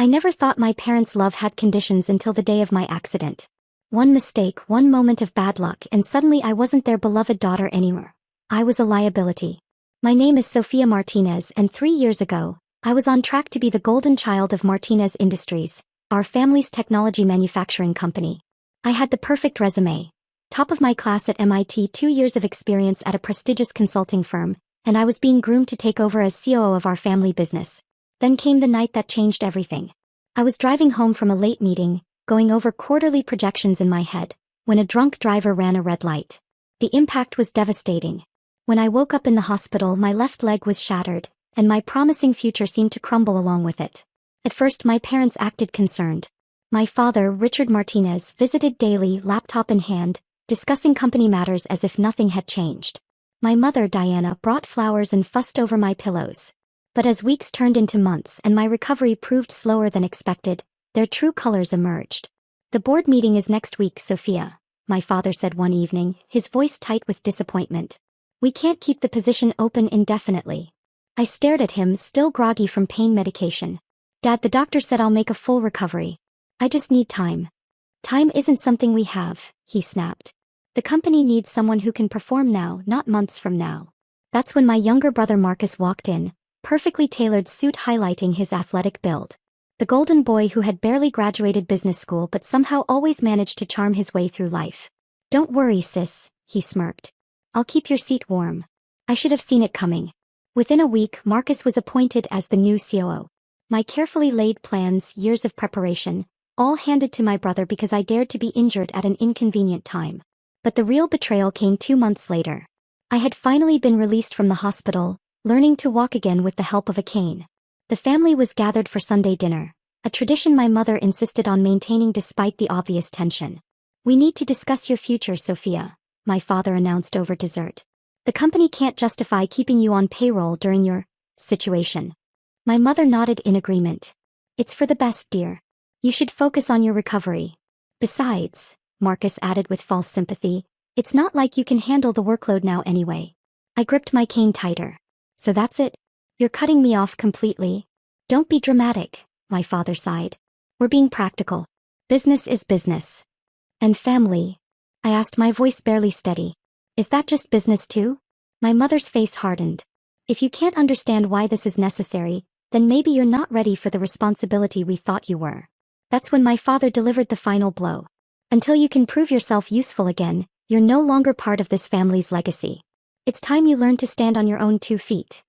I never thought my parents' love had conditions until the day of my accident. One mistake, one moment of bad luck, and suddenly I wasn't their beloved daughter anymore. I was a liability. My name is Sofia Martinez, and 3 years ago, I was on track to be the golden child of Martinez Industries, our family's technology manufacturing company. I had the perfect resume. Top of my class at MIT, 2 years of experience at a prestigious consulting firm, and I was being groomed to take over as COO of our family business. Then came the night that changed everything. I was driving home from a late meeting, going over quarterly projections in my head, when a drunk driver ran a red light. The impact was devastating. When I woke up in the hospital, my left leg was shattered, and my promising future seemed to crumble along with it. At first, my parents acted concerned. My father, Richard Martinez, visited daily, laptop in hand, discussing company matters as if nothing had changed. My mother, Diana, brought flowers and fussed over my pillows. But as weeks turned into months and my recovery proved slower than expected, their true colors emerged. "The board meeting is next week, Sophia," my father said one evening, his voice tight with disappointment. "We can't keep the position open indefinitely." I stared at him, still groggy from pain medication. "Dad, the doctor said I'll make a full recovery. I just need time." "Time isn't something we have," he snapped. "The company needs someone who can perform now, not months from now." That's when my younger brother Marcus walked in, perfectly tailored suit highlighting his athletic build. The golden boy who had barely graduated business school but somehow always managed to charm his way through life. "Don't worry, sis," he smirked. "I'll keep your seat warm." I should have seen it coming. Within a week, Marcus was appointed as the new COO. My carefully laid plans, years of preparation, all handed to my brother because I dared to be injured at an inconvenient time. But the real betrayal came 2 months later. I had finally been released from the hospital, learning to walk again with the help of a cane. The family was gathered for Sunday dinner, a tradition my mother insisted on maintaining despite the obvious tension. "We need to discuss your future, Sophia," my father announced over dessert. "The company can't justify keeping you on payroll during your situation." My mother nodded in agreement. "It's for the best, dear. You should focus on your recovery. Besides," Marcus added with false sympathy, "it's not like you can handle the workload now anyway." I gripped my cane tighter. "So that's it? You're cutting me off completely?" "Don't be dramatic," my father sighed. "We're being practical. Business is business." "And family?" I asked, my voice barely steady. "Is that just business too?" My mother's face hardened. "If you can't understand why this is necessary, then maybe you're not ready for the responsibility we thought you were." That's when my father delivered the final blow. "Until you can prove yourself useful again, you're no longer part of this family's legacy. It's time you learn to stand on your own 2 feet.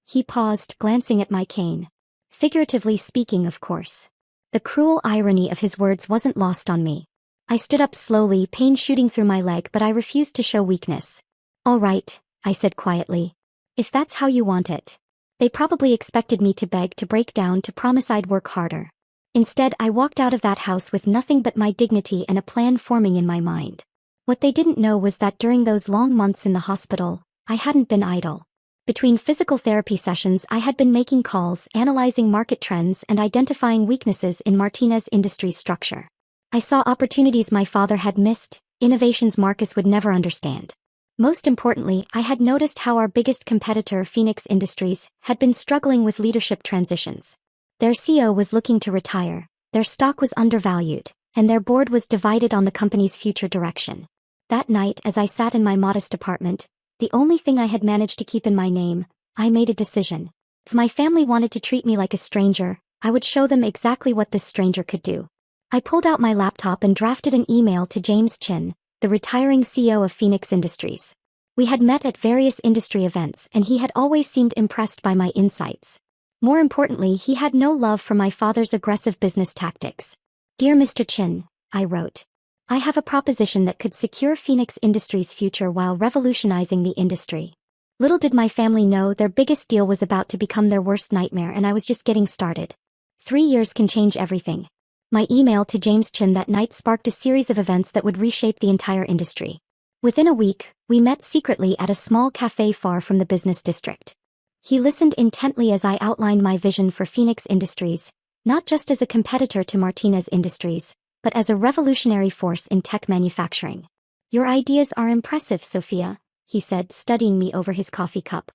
He paused, glancing at my cane. Figuratively speaking, of course. The cruel irony of his words wasn't lost on me. I stood up slowly, pain shooting through my leg, but I refused to show weakness. "All right," I said quietly. "If that's how you want it." They probably expected me to beg, to break down, to promise I'd work harder. Instead, I walked out of that house with nothing but my dignity and a plan forming in my mind. What they didn't know was that during those long months in the hospital, I hadn't been idle. Between physical therapy sessions, I had been making calls, analyzing market trends, and identifying weaknesses in Martinez Industries' structure. I saw opportunities my father had missed, innovations Marcus would never understand. Most importantly, I had noticed how our biggest competitor, Phoenix Industries, had been struggling with leadership transitions. Their CEO was looking to retire, their stock was undervalued, and their board was divided on the company's future direction. That night, as I sat in my modest apartment, the only thing I had managed to keep in my name, I made a decision. If my family wanted to treat me like a stranger, I would show them exactly what this stranger could do. I pulled out my laptop and drafted an email to James Chin, the retiring CEO of Phoenix Industries. We had met at various industry events, and he had always seemed impressed by my insights. More importantly, he had no love for my father's aggressive business tactics. "Dear Mr. Chin," I wrote, "I have a proposition that could secure Phoenix Industries' future while revolutionizing the industry." Little did my family know their biggest deal was about to become their worst nightmare, and I was just getting started. 3 years can change everything. My email to James Chin that night sparked a series of events that would reshape the entire industry. Within a week, we met secretly at a small cafe far from the business district. He listened intently as I outlined my vision for Phoenix Industries, not just as a competitor to Martinez Industries, but as a revolutionary force in tech manufacturing. "Your ideas are impressive, Sophia," he said, studying me over his coffee cup.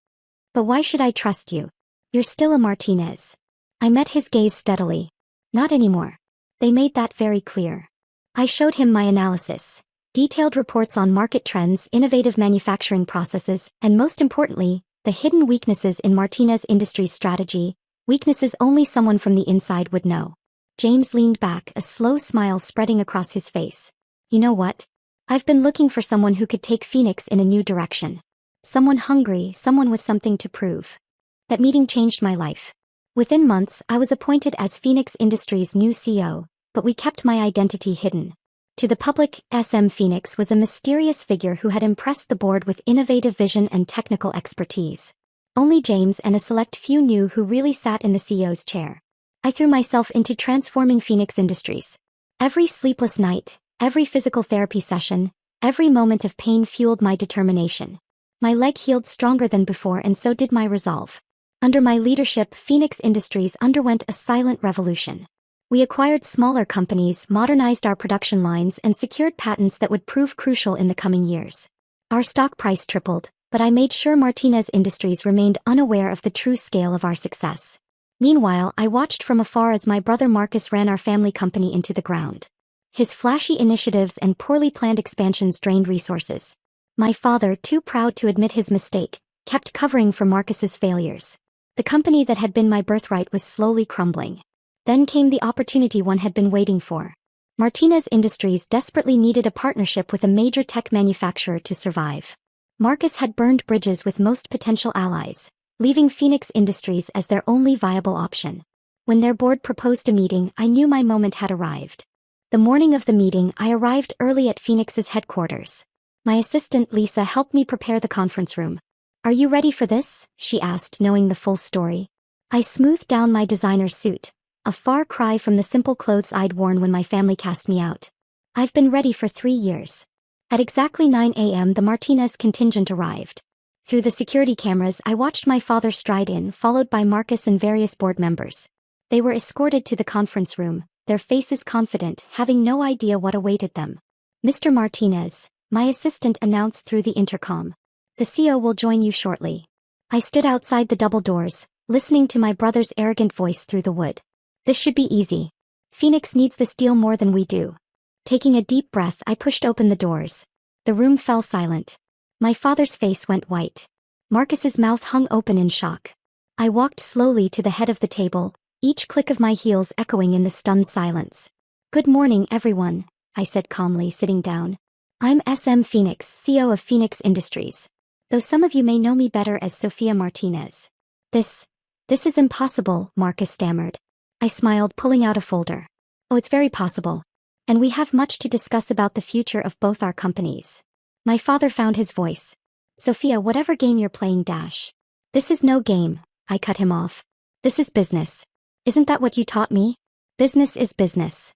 "But why should I trust you? You're still a Martinez." I met his gaze steadily. Not anymore. They made that very clear. I showed him my analysis. Detailed reports on market trends, innovative manufacturing processes, and most importantly, the hidden weaknesses in Martinez Industries' strategy, weaknesses only someone from the inside would know. James leaned back, a slow smile spreading across his face. You know what? I've been looking for someone who could take Phoenix in a new direction. Someone hungry, someone with something to prove. That meeting changed my life. Within months, I was appointed as Phoenix Industries' new CEO, but we kept my identity hidden. To the public, SM Phoenix was a mysterious figure who had impressed the board with innovative vision and technical expertise. Only James and a select few knew who really sat in the CEO's chair. I threw myself into transforming Phoenix Industries. Every sleepless night, every physical therapy session, every moment of pain fueled my determination. My leg healed stronger than before, and so did my resolve. Under my leadership, Phoenix Industries underwent a silent revolution. We acquired smaller companies, modernized our production lines, and secured patents that would prove crucial in the coming years. Our stock price tripled, but I made sure Martinez Industries remained unaware of the true scale of our success. Meanwhile, I watched from afar as my brother Marcus ran our family company into the ground. His flashy initiatives and poorly planned expansions drained resources. My father, too proud to admit his mistake, kept covering for Marcus's failures. The company that had been my birthright was slowly crumbling. Then came the opportunity one had been waiting for. Martinez Industries desperately needed a partnership with a major tech manufacturer to survive. Marcus had burned bridges with most potential allies, leaving Phoenix Industries as their only viable option. When their board proposed a meeting, I knew my moment had arrived. The morning of the meeting, I arrived early at Phoenix's headquarters. My assistant Lisa helped me prepare the conference room. "Are you ready for this?" she asked, knowing the full story. I smoothed down my designer suit, a far cry from the simple clothes I'd worn when my family cast me out. I've been ready for 3 years. At exactly 9 a.m. the Martinez contingent arrived. Through the security cameras I watched my father stride in, followed by Marcus and various board members. They were escorted to the conference room, their faces confident, having no idea what awaited them. "Mr. Martinez," my assistant announced through the intercom. "The CEO will join you shortly." I stood outside the double doors, listening to my brother's arrogant voice through the wood. "This should be easy. Phoenix needs this deal more than we do." Taking a deep breath, I pushed open the doors. The room fell silent. My father's face went white. Marcus's mouth hung open in shock. I walked slowly to the head of the table, each click of my heels echoing in the stunned silence. "Good morning, everyone," I said calmly, sitting down. "I'm SM Phoenix, CEO of Phoenix Industries. Though some of you may know me better as Sophia Martinez. This is impossible," Marcus stammered. I smiled, pulling out a folder. "Oh, it's very possible. And we have much to discuss about the future of both our companies." My father found his voice. "Sophia, whatever game you're playing, dash. This is no game," I cut him off. "This is business. Isn't that what you taught me? Business is business."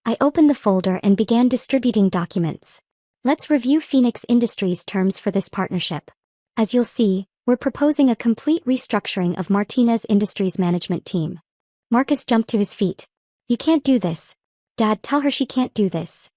I opened the folder and began distributing documents. "Let's review Phoenix Industries' terms for this partnership. As you'll see, we're proposing a complete restructuring of Martinez Industries' management team." Marcus jumped to his feet. "You can't do this. Dad, tell her she can't do this."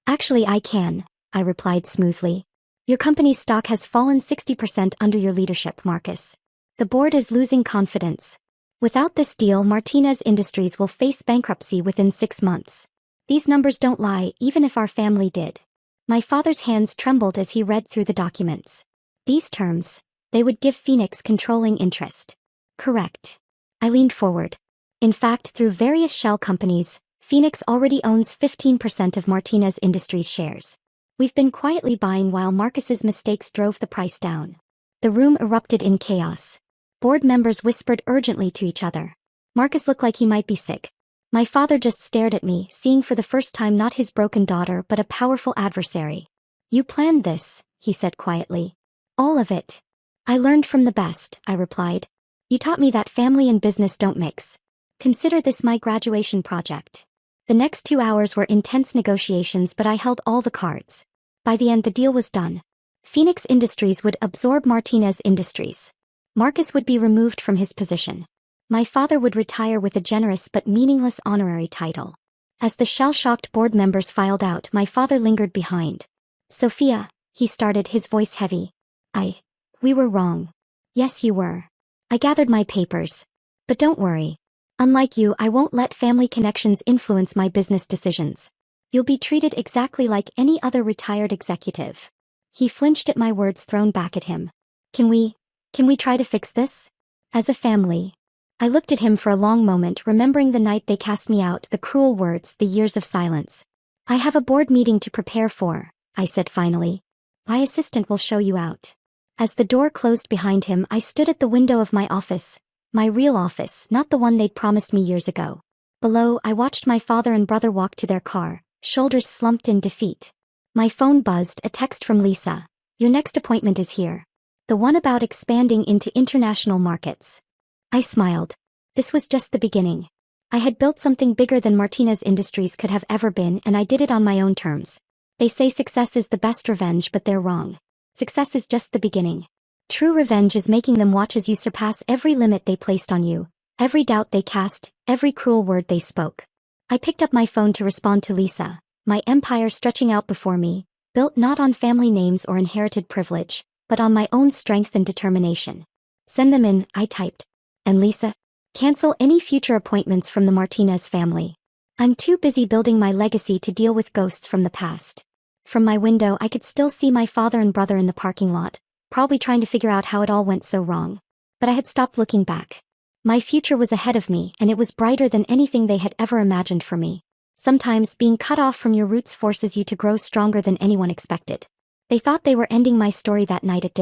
"Actually, I can," I replied smoothly. "Your company's stock has fallen 60% under your leadership, Marcus. The board is losing confidence. Without this deal, Martinez Industries will face bankruptcy within 6 months. These numbers don't lie, even if our family did." My father's hands trembled as he read through the documents. These terms, they would give Phoenix controlling interest. Correct. I leaned forward. In fact, through various shell companies, Phoenix already owns 15% of Martinez Industries shares. We've been quietly buying while Marcus's mistakes drove the price down. The room erupted in chaos. Board members whispered urgently to each other. Marcus looked like he might be sick. My father just stared at me, seeing for the first time not his broken daughter but a powerful adversary. "You planned this," he said quietly. "All of it." "I learned from the best," I replied. "You taught me that family and business don't mix. Consider this my graduation project." The next 2 hours were intense negotiations, but I held all the cards. By the end, the deal was done. Phoenix Industries would absorb Martinez Industries. Marcus would be removed from his position. My father would retire with a generous but meaningless honorary title. As the shell-shocked board members filed out, my father lingered behind. "Sophia," he started, his voice heavy. We were wrong." "Yes, you were." I gathered my papers. "But don't worry. Unlike you, I won't let family connections influence my business decisions. You'll be treated exactly like any other retired executive. He flinched at my words thrown back at him. Can we try to fix this? As a family. I looked at him for a long moment, remembering the night they cast me out, the cruel words, the years of silence. I have a board meeting to prepare for, I said finally. My assistant will show you out. As the door closed behind him, I stood at the window of my office. My real office, not the one they'd promised me years ago. Below, I watched my father and brother walk to their car, shoulders slumped in defeat. My phone buzzed, a text from Lisa. Your next appointment is here. The one about expanding into international markets. I smiled. This was just the beginning. I had built something bigger than Martinez Industries could have ever been, and I did it on my own terms. They say success is the best revenge, but they're wrong. Success is just the beginning. True revenge is making them watch as you surpass every limit they placed on you, every doubt they cast, every cruel word they spoke. I picked up my phone to respond to Lisa, my empire stretching out before me, built not on family names or inherited privilege, but on my own strength and determination. Send them in, I typed. And Lisa? Cancel any future appointments from the Martinez family. I'm too busy building my legacy to deal with ghosts from the past. From my window, I could still see my father and brother in the parking lot, probably trying to figure out how it all went so wrong. But I had stopped looking back. My future was ahead of me, and it was brighter than anything they had ever imagined for me. Sometimes, being cut off from your roots forces you to grow stronger than anyone expected. They thought they were ending my story that night at dinner.